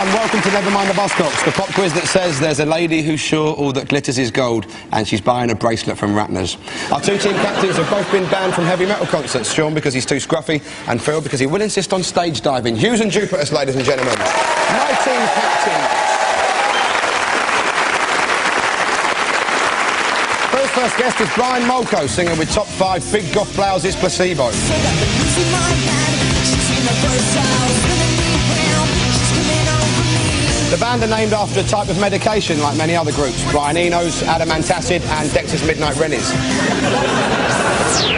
and welcome to Never Mind the Buzzcocks, the pop quiz that says there's a lady who's sure all that glitters is gold and she's buying a bracelet from Ratner's. Our two team captains have both been banned from heavy metal concerts, Sean because he's too scruffy and Phil because he will insist on stage diving. Hughes and Jupiters, ladies and gentlemen. My team captains. Phil's first guest is Brian Molko, singer with top 5 Big Goth Blouses, Placebo. The band are named after a type of medication like many other groups, Brian Eno's, Adamantacid and Dexter's Midnight Rennies.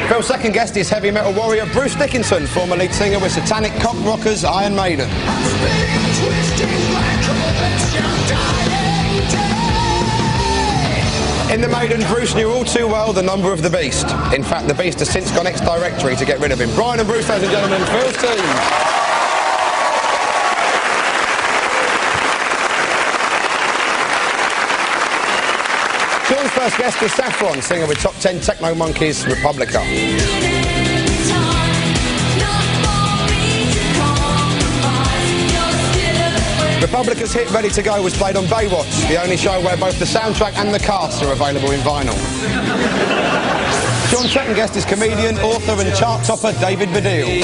Phil's second guest is heavy metal warrior Bruce Dickinson, former lead singer with satanic cock rockers Iron Maiden. In the Maiden, Bruce knew all too well the number of the Beast. In fact, the Beast has since gone ex-directory to get rid of him. Brian and Bruce, ladies and gentlemen, Phil's team. Sean's first guest is Saffron, singer with top 10 Techno Monkeys, Republica. Republica's hit Ready to Go was played on Baywatch, the only show where both the soundtrack and the cast are available in vinyl. Sean's second guest is comedian, author and chart topper David Baddiel.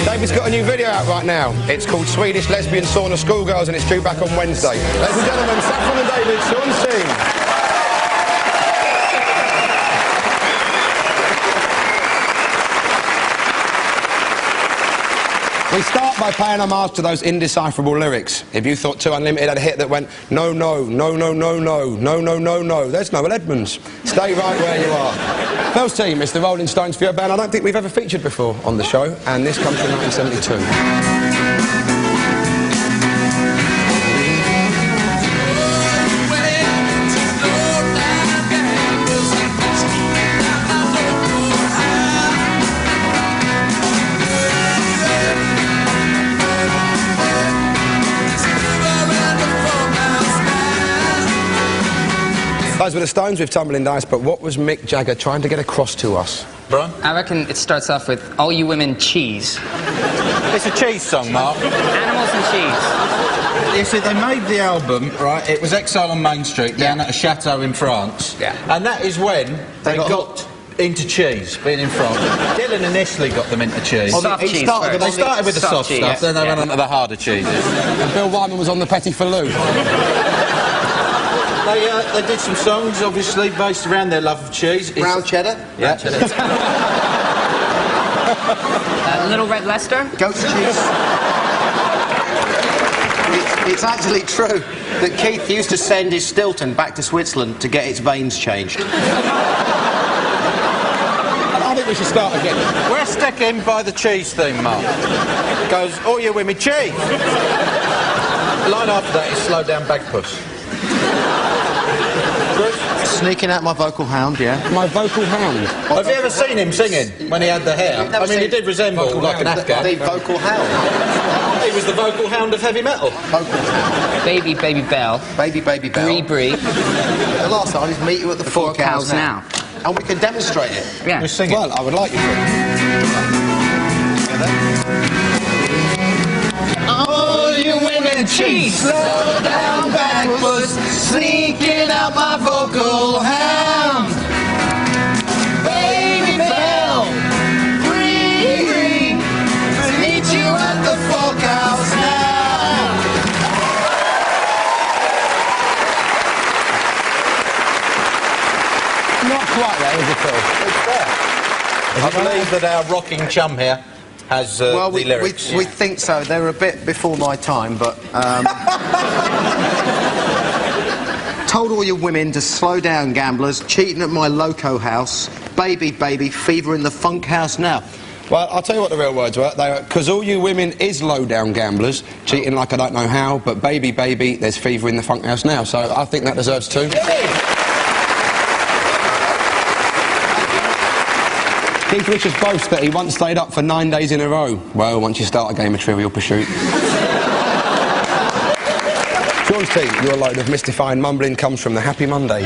David's got a new video out right now. It's called Swedish Lesbian Sauna Schoolgirls and it's due back on Wednesday. Ladies and gentlemen, Saffron and David, Sean's team. We start by paying homage to those indecipherable lyrics. If you thought 2 Unlimited had a hit that went, no, no, no, no, no, no, no, no, no, no, there's Noel Edmonds. Stay right where you are. Phil's team is the Rolling Stones for your band. I don't think we've ever featured before on the show, and this comes from 1972. Those were the Stones with Tumbling Dice, but what was Mick Jagger trying to get across to us? Brian? I reckon it starts off with, all you women cheese. It's a cheese song, Mark. Animals and cheese. You see, they made the album, right, it was Exile on Main Street, down at a chateau in France. Yeah. And that is when they got into cheese, being in France. Dylan and Nestle got them into cheese. Soft cheese They started with the soft cheese, stuff, then they went on to the harder cheeses. And Bill Wyman was on the Petit Falou. They did some songs, obviously, based around their love of cheese. Brown cheddar? Yeah. Little Red Leicester? Goat's cheese? It's actually true that Keith used to send his Stilton back to Switzerland to get its veins changed. I think we should start again. We're sticking by the cheese theme, Mark. It goes, all you women, cheese! The line after that is slow down bagpuss. Sneaking out my vocal hound, yeah. My vocal hound. Have you ever seen him singing when he had the hair? I mean, he did resemble like an Afghan. The vocal hound. He was the vocal hound of heavy metal. Vocal hound. Baby, baby bell. Baby, baby bell. Brie, brie. The last line is meet you at the Four Cows now. And we can demonstrate it. Yeah. We're singing. Well, I would like you to. All you women cheese, slow down backwards, sneaking out my vocal hound. Baby bell, green, green, meet you at the Four Cows now. Not quite there, is it, Phil? It's there. I believe that our rocking chum here has the lyrics. We think so. They were a bit before my time, but... Told all your women to slow down, gamblers, cheating at my loco house. Baby, baby, fever in the funk house now. Well, I'll tell you what the real words were. They were, because all you women is low-down gamblers, cheating like I don't know how, but baby, baby, there's fever in the funk house now. So I think that deserves 2. Keith Richards boasts that he once stayed up for 9 days in a row. Well, once you start a game of Trivial Pursuit. Sean's team, your load of mystifying mumbling comes from the Happy Mondays.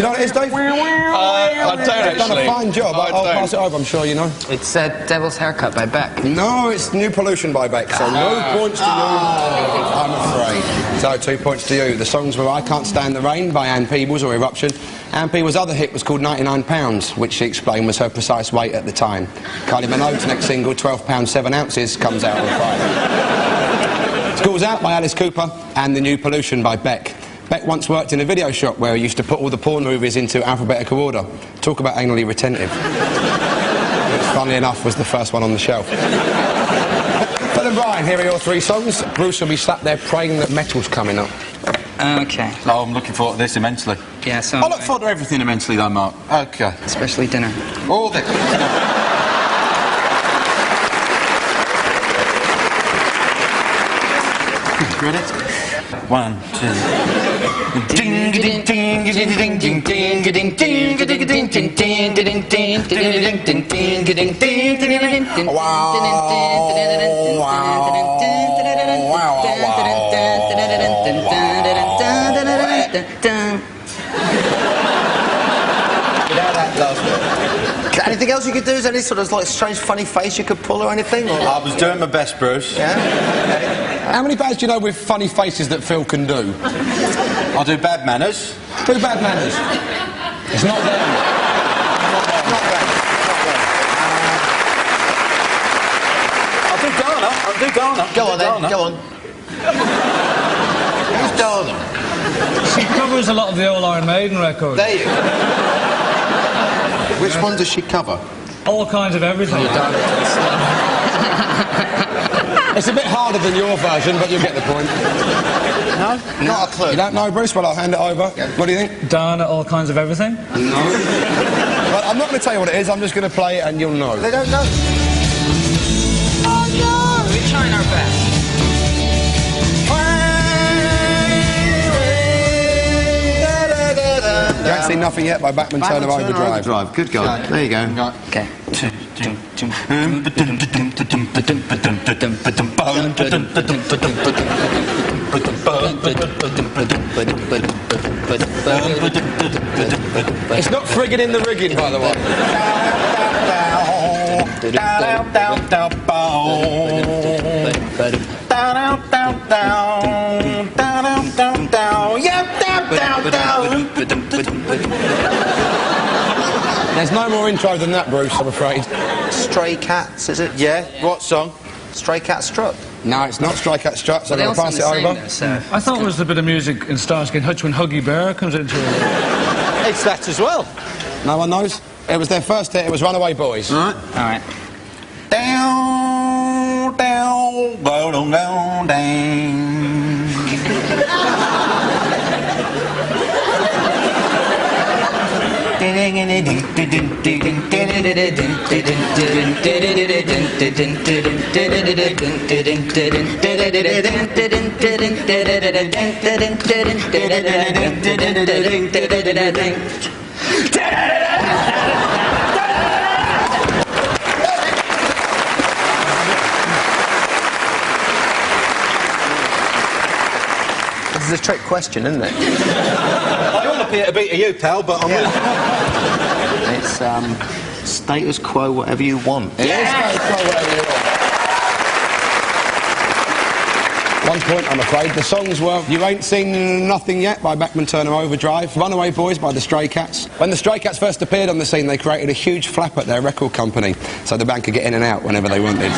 You know what it is, Dave? I don't actually. You've done a fine job. I'll pass it over, I'm sure you know. It's Devil's Haircut by Beck. No, it's New Pollution by Beck, so no points to you, I'm afraid. So 2 points to you. The songs were I Can't Stand the Rain by Ann Peebles, or Eruption. Ann Peebles' other hit was called 99 Pounds, which she explained was her precise weight at the time. Kylie Minogue's next single, 12 pounds 7 ounces, comes out on Friday. School's Out by Alice Cooper and The New Pollution by Beck. Beck once worked in a video shop where he used to put all the porn movies into alphabetical order. Talk about anally retentive. Which, funnily enough, was the first one on the shelf. Phil and Brian, here are your 3 songs. Bruce will be sat there praying that metal's coming up. Okay. Oh, I'm looking forward to this immensely. Yeah, so... I look forward to everything immensely, though, Mark. OK. Especially dinner. All this. Ready? 1, 2. Ding ding ding ding ding ding ding ding ding ding ding ding ding. Anything else you could do? Is there any sort of like strange funny face you could pull or anything? Or? I was doing my best, Bruce. Yeah? Okay. How many bands do you know with funny faces that Phil can do? I'll do Bad Manners. Do Bad Manners. It's not them. I'll do Dana. I'll do Dana. Go on then, go on. Who's Dana? She covers a lot of the old Iron Maiden records. There you go. Which one does she cover? All kinds of everything. It's a bit harder than your version, but you'll get the point. No? Not a clue. You don't know, Bruce? Well, I'll hand it over. Yeah. What do you think? Dana, All Kinds of Everything? No. Well, I'm not going to tell you what it is. I'm just going to play it and you'll know. They don't know. Oh, no! We're trying our best. You haven't seen Nothing Yet by Bachman Turner Overdrive. Good God. There you go. Okay. It's not friggin' in the rigging, by the way. There's no more intro than that, Bruce, I'm afraid. Stray Cats, is it? Yeah, what song? Stray Cat Strut. No, it's not Stray Cat Strut, so I'm going to pass it over. I thought it was a bit of music in Starsky and Hutch when Huggy Bear comes into it. It's that as well. No one knows? It was their first hit, it was Runaway Boys. All right. Down, down, down, down, down. This is a trick question, isn't it? I don't want to be a beat of you, pal, but I'm It's status quo, whatever you want. Status quo, whatever you want. 1 point, I'm afraid. The songs were You Ain't Seen Nothing Yet by Bachman Turner Overdrive, Runaway Boys by the Stray Cats. When the Stray Cats first appeared on the scene, they created a huge flap at their record company so the band could get in and out whenever they wanted.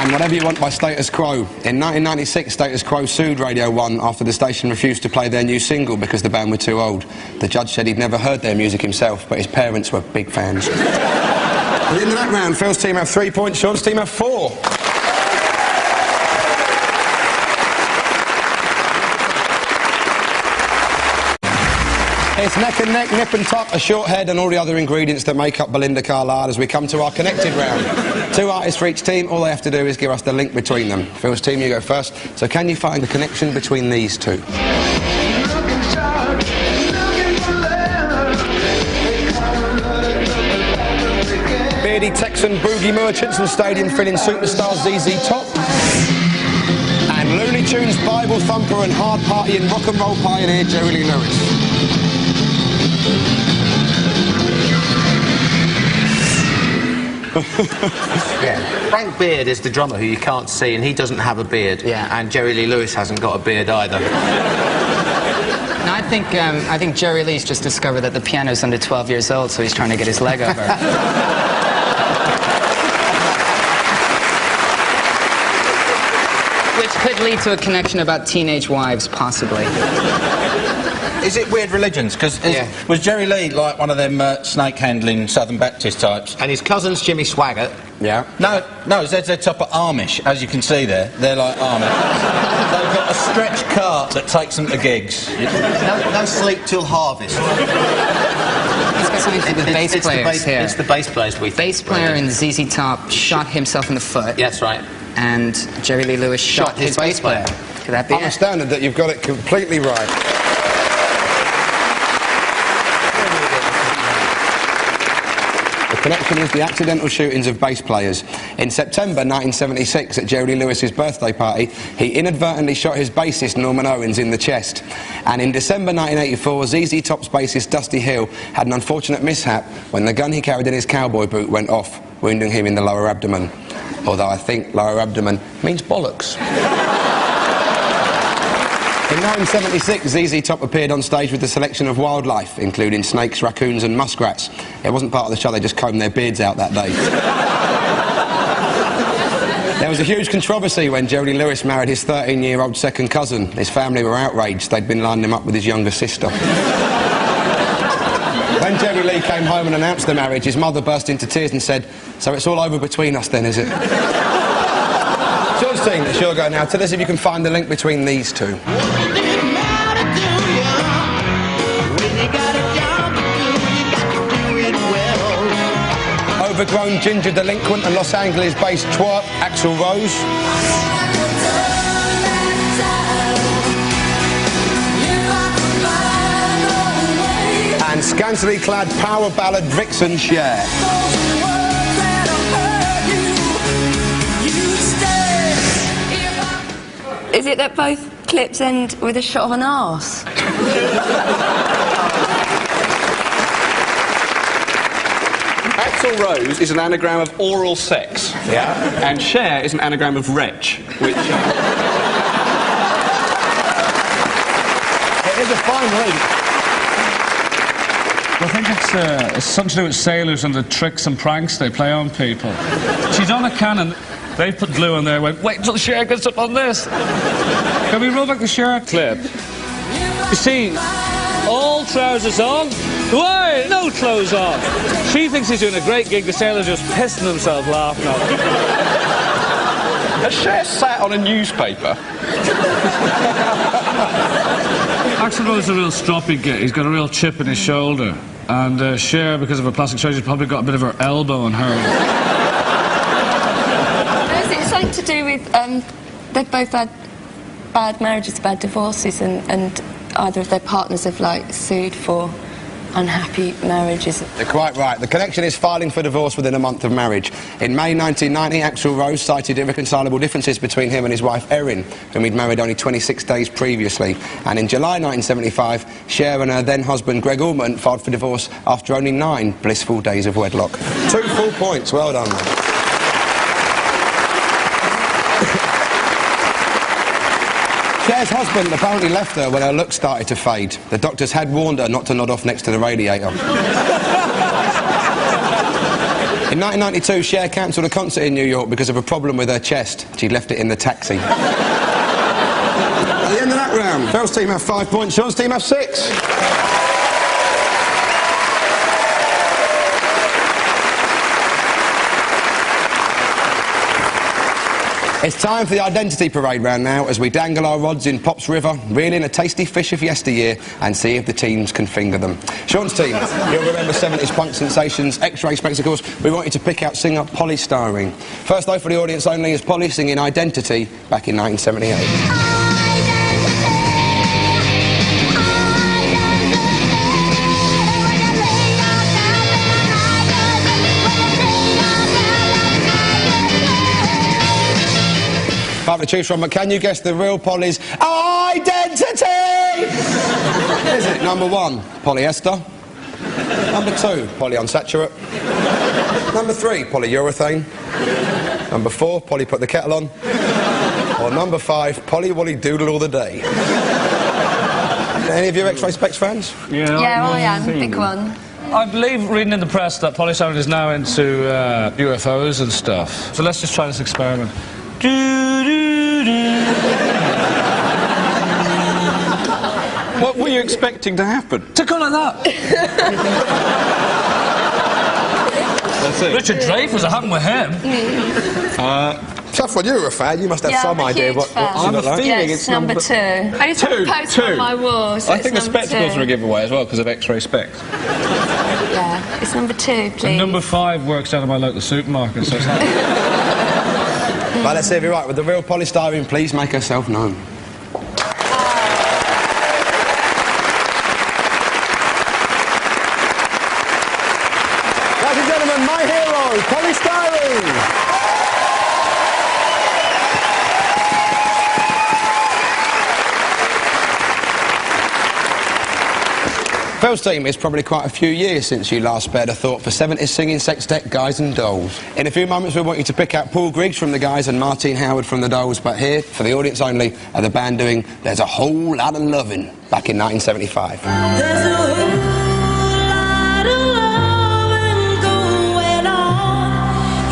And Whatever You Want by Status Quo. In 1996, Status Quo sued Radio 1 after the station refused to play their new single because the band were too old. The judge said he'd never heard their music himself, but his parents were big fans. At the end of that round, Phil's team have 3 points, Sean's team have 4. It's neck and neck, nip and tuck, a short head and all the other ingredients that make up Belinda Carlisle as we come to our connected round. 2 artists for each team, all they have to do is give us the link between them. Phil's team, you go first. So can you find the connection between these two? Beardy Texan boogie merchants and stadium filling superstar ZZ Top. And tunes Bible thumper and hard partying rock and roll pioneer Jerry Lee Lewis. Yeah. Frank Beard is the drummer who you can't see, and he doesn't have a beard. Yeah. And Jerry Lee Lewis hasn't got a beard either. No, I think Jerry Lee's just discovered that the piano's under 12 years old, so he's trying to get his leg over. Which could lead to a connection about teenage wives, possibly. Is it weird religions? Because was Jerry Lee like one of them snake-handling Southern Baptist types? And his cousin's Jimmy Swaggart. Yeah. No, they're top of Amish, as you can see there. They're like Amish. They've got a stretch cart that takes them to gigs. No sleep till harvest. He's got something to do with bass players here. It's the bass players we think. Bass player in ZZ Top shot himself in the foot. That's right. And Jerry Lee Lewis shot his bass player. Could that be I'm it? astounded that you've got it completely right. The connection is the accidental shootings of bass players. In September 1976, at Jerry Lee Lewis's birthday party, he inadvertently shot his bassist Norman Owens in the chest. And in December 1984, ZZ Top's bassist Dusty Hill had an unfortunate mishap when the gun he carried in his cowboy boot went off, wounding him in the lower abdomen. Although I think lower abdomen means bollocks. In 1976, ZZ Top appeared on stage with a selection of wildlife, including snakes, raccoons and muskrats. It wasn't part of the show, they just combed their beards out that day. There was a huge controversy when Jerry Lee Lewis married his 13-year-old second cousin. His family were outraged. They'd been lining him up with his younger sister. When Jerry Lee came home and announced the marriage, his mother burst into tears and said, "So it's all over between us then, is it?" George's team, it's your go now. Tell us if you can find the link between these two. Overgrown ginger delinquent and Los Angeles-based twerp Axl Rose. And scantily clad power ballad vixen Cher. Is it that both clips end with a shot of an arse? Axl Rose is an anagram of oral sex. Yeah. And Cher is an anagram of wretch, which... It is a fine link. I think it's something to do with sailors and the tricks and pranks they play on people. She's on a cannon. They put glue on there and went, wait until Cher gets up on this. Can we roll back the Cher clip? You see, all trousers on. Why? No clothes on. She thinks he's doing a great gig. The sailor's just pissing himself laughing at her. Has Cher sat on a newspaper? Axl Rose is a real stroppy git. He's got a real chip in his shoulder. And Cher, because of her plastic surgery, probably got a bit of her elbow on her. Is it something to do with, they've both had bad marriages, bad divorces, and either of their partners have, like, sued for unhappy marriages? You're quite right. The connection is filing for divorce within a month of marriage. In May 1990, Axl Rose cited irreconcilable differences between him and his wife Erin, whom he'd married only 26 days previously. And in July 1975, Cher and her then-husband Greg Allman filed for divorce after only 9 blissful days of wedlock. 2 full points. Well done, man. Cher's husband apparently left her when her looks started to fade. The doctors had warned her not to nod off next to the radiator. In 1992, Cher cancelled a concert in New York because of a problem with her chest. She'd left it in the taxi. At the end of that round, Phil's team have 5 points, Sean's team have 6. It's time for the identity parade round now as we dangle our rods in Pop's River, reel in a tasty fish of yesteryear and see if the teams can finger them. Sean's team, you'll remember 70s punk sensations, X-ray spectacles. We want you to pick out singer Polly Starring. First though for the audience only is Polly singing Identity back in 1978. Father choose from, but can you guess the real Polly's identity? Is it number 1, polyester? Number 2, polyunsaturated? Number 3, polyurethane? Number 4, Polly put the kettle on? Or number 5, Polly Wolly doodle all the day? Any of you X-Ray Specs fans? Yeah, I am. Big one. I believe reading in the press that Polly Simon is now into UFOs and stuff. So let's just try this experiment. What were you expecting to happen? To go like that. That's it. Richard Dreyfuss, I happened with him. Tough one, you're a fan, you must have some idea what she I'm looked like. feeling Yes, it's number 2. I used to have a poster on my wall, so I it's think the number spectacles 2. are a giveaway as well because of X-ray specs. Yeah, it's number 2, please. And number 5 works out of my local supermarket, so it's not... Right, let's see if you're right. With the real polystyrene, please make herself known. Ladies and gentlemen, my hero, polystyrene! Phil's team, it's probably quite a few years since you last spared a thought for 70s singing sextet Guys and Dolls. In a few moments we want you to pick out Paul Griggs from the Guys and Martine Howard from the Dolls, but here, for the audience only, are the band doing There's a Whole Lot of Lovin' back in 1975. There's a whole lot of loving going on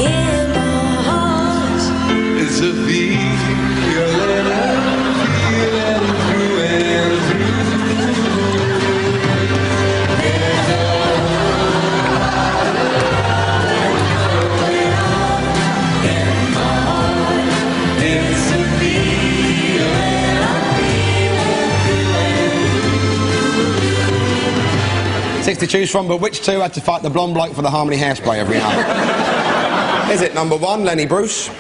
in my heart. It's a feeling through and through. It's a feeling I'm feeling. 6 to choose from, but which two had to fight the blonde bloke for the Harmony hairspray every night? Is it number 1, Lenny Bruce?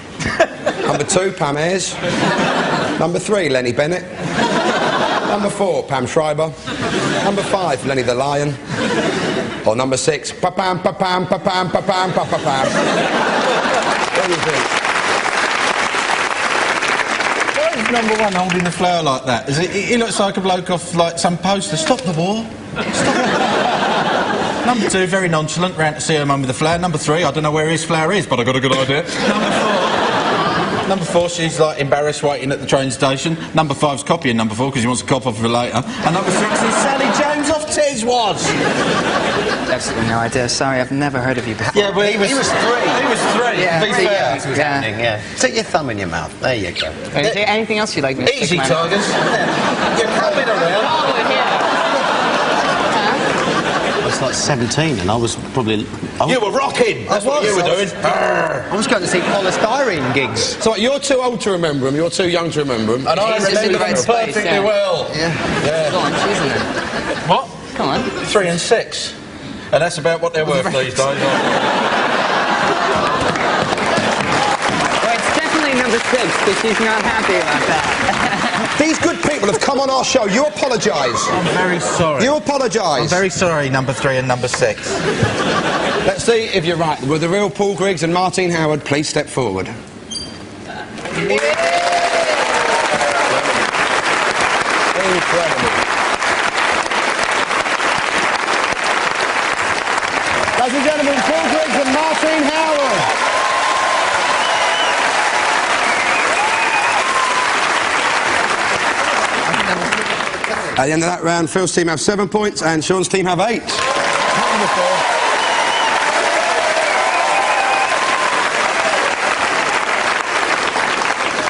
Number 2, Pam Ayres? Number 3, Lenny Bennett? Number 4, Pam Schreiber? Number 5, Lenny the Lion? Or number 6, pa-pam, pa-pam, pa-pam, pa-pam, pa-pam? What do you think? Why is number 1 holding the flower like that? He looks like a bloke off like some poster. Stop the war. Stop it. Number 2, very nonchalant, ran to see her mum with the flower. Number 3, I don't know where his flower is, but I got a good idea. Number 4, she's like embarrassed waiting at the train station. Number 5's copying number 4 because he wants to cop off for later. And number 6 is Sally James off Tiswas. Absolutely no idea. Sorry, I've never heard of you before. Yeah, but he was 3. He was 3. Yeah, Be fair. yeah. Stick your thumb in your mouth. There you go. Is there anything else you'd like me to Easy, stick in my mouth? Tigers. You're coming around. I was like 17 and I was probably... You were rocking. That's what you were doing. I was going to see polystyrene gigs. So you're too old to remember them, you're too young to remember them. And I He's just in remember the right them space, perfectly yeah. well. Go on, choose them then. What? Come on. 3 and 6. And that's about what they're worth these days. Well, it's definitely number 6, because she's not happy about that. These good people have come on our show, you apologise. I'm very sorry. You apologise. I'm very sorry, number 3 and number 6. Let's see if you're right. With the real Paul Griggs and Martine Howard, please step forward. Incredible. Ladies and gentlemen, Paul Griggs and Martine Howard. At the end of that round, Phil's team have 7 points and Sean's team have 8.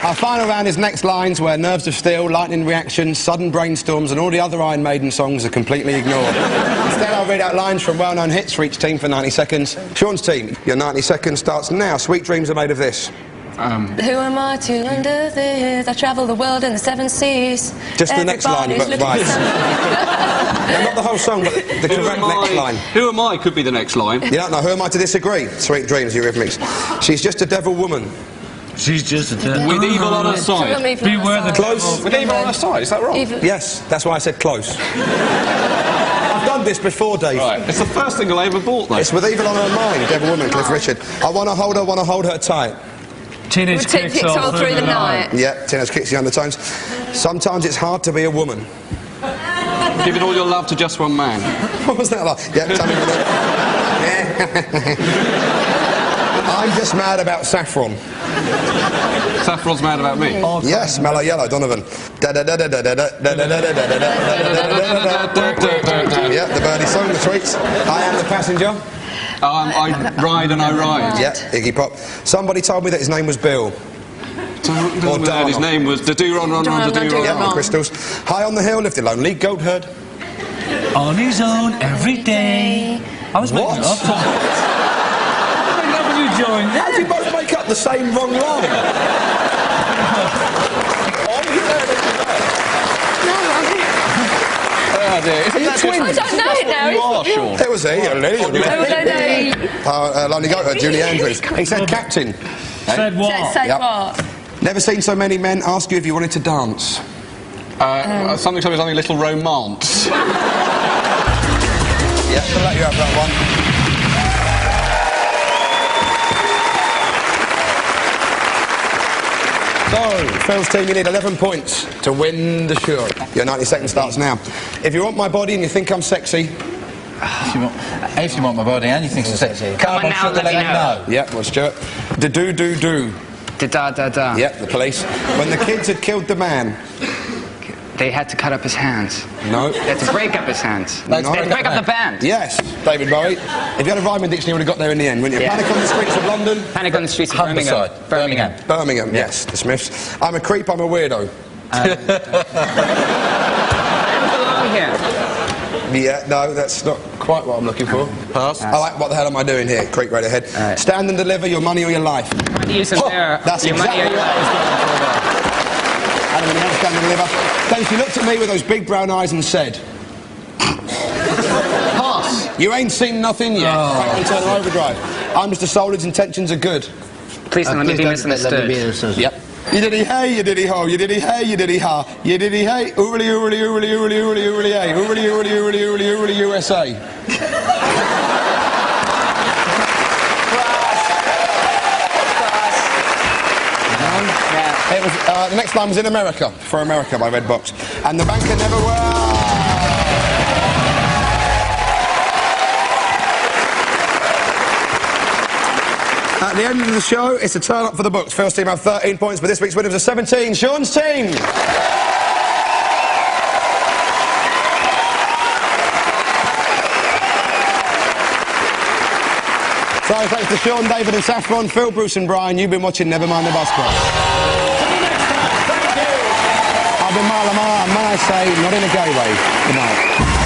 Our final round is Next Lines, where Nerves of Steel, Lightning Reactions, Sudden Brainstorms and all the other Iron Maiden songs are completely ignored. Instead, I'll read out lines from well-known hits for each team for 90 seconds. Sean's team, your 90 seconds starts now. Sweet dreams are made of this. Who am I to undo this? I travel the world in the 7 seas. Just the next line, but Everybody's right. looking No, not the whole song, but the correct next line. Who am I could be the next line. You don't know, who am I to disagree? Sweet dreams, Eurythmics. She's just a devil woman. She's just a devil. With evil on her side. Beware the Close. With evil on her side, is that wrong? Yes, that's why I said close. I've done this before, Dave. Right, it's the first thing I ever bought, though. It's with evil on her mind, devil woman, Cliff Richard. I want to hold her tight. Teenage kicks all through the night. Yeah, teenage kicks the undertones. Sometimes it's hard to be a woman. Giving all your love to just one man. What was that like? Yeah, tell me about that. I'm just mad about saffron. Saffron's mad about me. Yes, mellow yellow, Donovan. Yeah, the birdie song, the tweets. I am the passenger. I ride and I ride. Yeah, Iggy Pop. Somebody told me that his name was Bill. Or Dan. His name was Da-do-ron, Yeah, on crystals. High on the hill lived a lonely goat herd. On his own every day. I was making it up. When you joined How do you both make up the same wrong line? Oh dear. Isn't that twins? I don't know it now. You are, Sean. There was he, lonely goat herd, Julie Andrews. He said captain. Said what? Say Yep. what? Never seen so many men ask you if you wanted to dance. Something a little romance. Yeah, I'll let you have that one. So, Phil's team, you need 11 points to win the show. Your 90 seconds starts now. If you want my body and you think I'm sexy... If you want my body and you think it's sexy, Come on now, let me know. Yeah, well, Stuart. Do. Da-da-da-da. Yeah, the police. When the kids had killed the man... They had to cut up his hands. No. They had to break up his hands. No. They had to break up the band. Yes, David Bowie. If you had a rhyming dictionary, you would have got there in the end, wouldn't you? Yeah. Panic on the streets of London. Panic on the streets of Birmingham. Birmingham, yes, the Smiths. I'm a creep, I'm a weirdo. I don't belong here. Yeah, no, that's not quite what I'm looking for. Pass. I like what the hell am I doing here? Creep right ahead. Right. Stand and deliver your money or your life. Use them there. That's Your money exactly or your life. Adam and Stand and deliver. Then she looked at me with those big brown eyes and said... Pass. You ain't seen nothing yet. Back on turn overdrive. I'm Mr. Solid's intentions are good. Please don't let me be misunderstood. Yep. You diddy hey, you diddy ho, you diddy hey, you diddy ha, you diddy hey, oorly oorly oorly oorly oorly oorly hey, oorly oorly oorly oorly oorly USA. It was, the next line was in America, for America by Red Box. And the banker never At the end of the show, it's a turn up for the books. First team have 13 points, but this week's winners are 17. Sean's team! So thanks to Sean, David and Saffron, Phil, Bruce and Brian. You've been watching Nevermind the Buzzcocks. I've been Marla, my say, not in a gay way. Good night.